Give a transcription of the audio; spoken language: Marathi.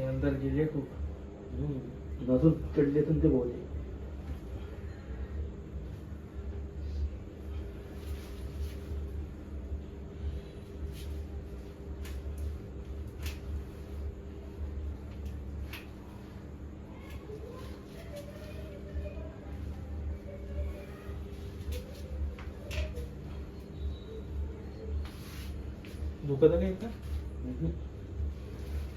ते अंदर गेले खूप. अजून चढले तर ते बोलले. दुखत काही का?